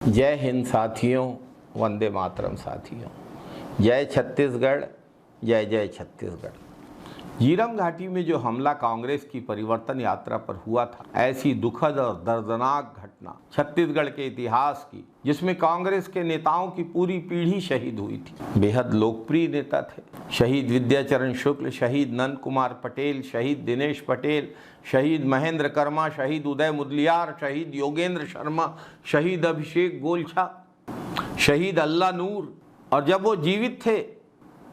जय हिंद साथियों, वंदे मातरम साथियों। जय छत्तीसगढ़, जय जय छत्तीसगढ़। झीरम घाटी में जो हमला कांग्रेस की परिवर्तन यात्रा पर हुआ था, ऐसी दुखद और दर्दनाक घटना छत्तीसगढ़ के इतिहास की, जिसमें कांग्रेस के नेताओं की पूरी पीढ़ी शहीद हुई थी। बेहद लोकप्रिय नेता थे शहीद विद्याचरण शुक्ल, शहीद नंद कुमार पटेल, शहीद दिनेश पटेल, शहीद महेंद्र कर्मा, शहीद उदय मुदलियार, शहीद योगेंद्र शर्मा, शहीद अभिषेक गोलछा, शहीद अल्लाह नूर। और जब वो जीवित थे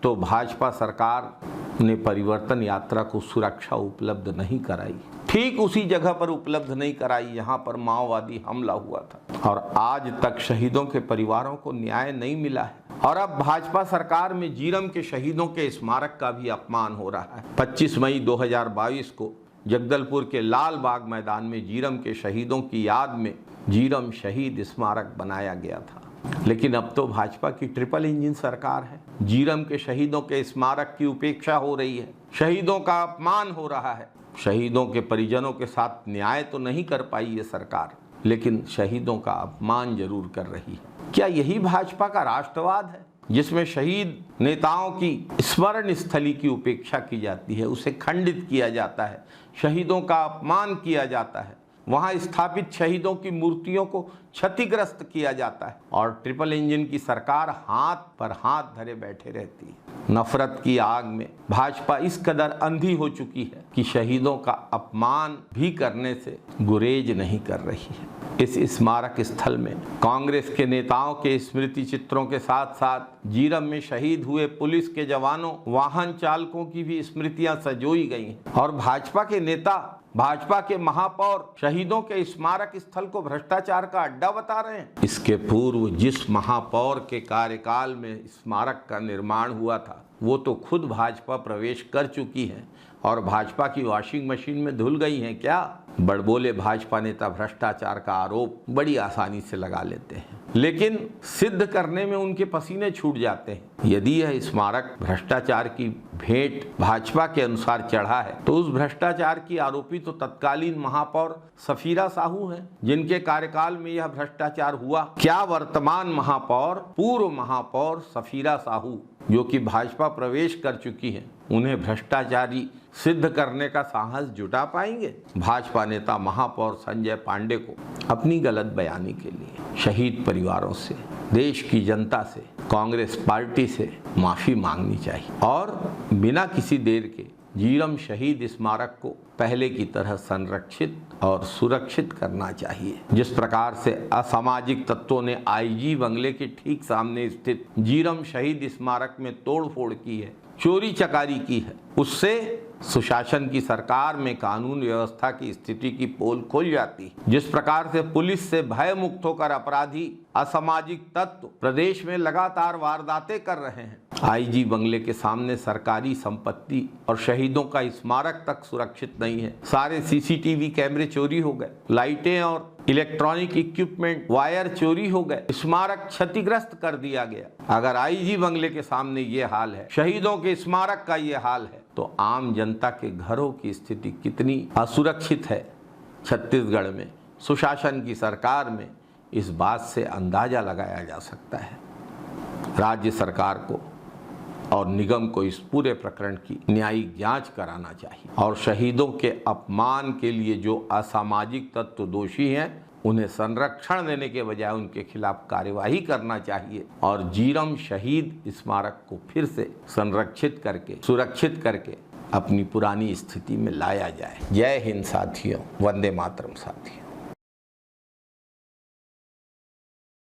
तो भाजपा सरकार ने परिवर्तन यात्रा को सुरक्षा उपलब्ध नहीं कराई, ठीक उसी जगह पर उपलब्ध नहीं कराई यहाँ पर माओवादी हमला हुआ था। और आज तक शहीदों के परिवारों को न्याय नहीं मिला है। और अब भाजपा सरकार में झीरम के शहीदों के स्मारक का भी अपमान हो रहा है। 25 मई 2022 को जगदलपुर के लाल बाग मैदान में झीरम के शहीदों की याद में झीरम शहीद स्मारक बनाया गया था। लेकिन अब तो भाजपा की ट्रिपल इंजन सरकार है। झीरम के शहीदों के स्मारक की उपेक्षा हो रही है, शहीदों का अपमान हो रहा है। शहीदों के परिजनों के साथ न्याय तो नहीं कर पाई ये सरकार, लेकिन शहीदों का अपमान जरूर कर रही है। क्या यही भाजपा का राष्ट्रवाद है, जिसमें शहीद नेताओं की स्मरण स्थली की उपेक्षा की जाती है, उसे खंडित किया जाता है, शहीदों का अपमान किया जाता है, वहां स्थापित शहीदों की मूर्तियों को क्षतिग्रस्त किया जाता है, और ट्रिपल इंजन की सरकार हाथ पर हाथ धरे बैठे रहती है। नफरत की आग में भाजपा इस कदर अंधी हो चुकी है कि शहीदों का अपमान भी करने से गुरेज नहीं कर रही है। इस स्मारक स्थल में कांग्रेस के नेताओं के स्मृति चित्रों के साथ साथ झीरम में शहीद हुए पुलिस के जवानों, वाहन चालकों की भी स्मृतियां सजोई गई हैं। और भाजपा के नेता, भाजपा के महापौर शहीदों के स्मारक स्थल को भ्रष्टाचार का अड्डा बता रहे हैं। इसके पूर्व जिस महापौर के कार्यकाल में स्मारक का निर्माण हुआ था, वो तो खुद भाजपा प्रवेश कर चुकी है और भाजपा की वॉशिंग मशीन में धुल गई हैं। क्या बड़बोले भाजपा नेता भ्रष्टाचार का आरोप बड़ी आसानी से लगा लेते हैं, लेकिन सिद्ध करने में उनके पसीने छूट जाते हैं। यदि यह स्मारक भ्रष्टाचार की भेंट भाजपा के अनुसार चढ़ा है, तो उस भ्रष्टाचार की आरोपी तो तत्कालीन महापौर सफीरा साहू हैं, जिनके कार्यकाल में यह भ्रष्टाचार हुआ। क्या वर्तमान महापौर, पूर्व महापौर सफीरा साहू, जो कि भाजपा प्रवेश कर चुकी हैं, उन्हें भ्रष्टाचारी सिद्ध करने का साहस जुटा पाएंगे? भाजपा नेता महापौर संजय पांडे को अपनी गलत बयानी के लिए शहीद परिवारों से, देश की जनता से, कांग्रेस पार्टी से माफी मांगनी चाहिए और बिना किसी देर के झीरम शहीद स्मारक को पहले की तरह संरक्षित और सुरक्षित करना चाहिए। जिस प्रकार से असामाजिक तत्वों ने आईजी बंगले के ठीक सामने स्थित झीरम शहीद स्मारक में तोड़फोड़ की है, चोरी चकारी की है, उससे सुशासन की सरकार में कानून व्यवस्था की स्थिति की पोल खुल जाती है। जिस प्रकार से पुलिस से भय मुक्त होकर अपराधी, असामाजिक तत्व प्रदेश में लगातार वारदातें कर रहे हैं, आईजी बंगले के सामने सरकारी संपत्ति और शहीदों का स्मारक तक सुरक्षित नहीं है। सारे सीसीटीवी कैमरे चोरी हो गए, लाइटें और इलेक्ट्रॉनिक इक्विपमेंट, वायर चोरी हो गए, स्मारक क्षतिग्रस्त कर दिया गया। अगर आईजी बंगले के सामने ये हाल है, शहीदों के स्मारक का ये हाल है, तो आम जनता के घरों की स्थिति कितनी असुरक्षित है छत्तीसगढ़ में सुशासन की सरकार में, इस बात से अंदाजा लगाया जा सकता है। राज्य सरकार को और निगम को इस पूरे प्रकरण की न्यायिक जांच कराना चाहिए और शहीदों के अपमान के लिए जो असामाजिक तत्व दोषी हैं, उन्हें संरक्षण देने के बजाय उनके खिलाफ कार्यवाही करना चाहिए और झीरम शहीद स्मारक को फिर से संरक्षित करके, सुरक्षित करके अपनी पुरानी स्थिति में लाया जाए। जय हिंद साथियों, वंदे मातरम साथियों।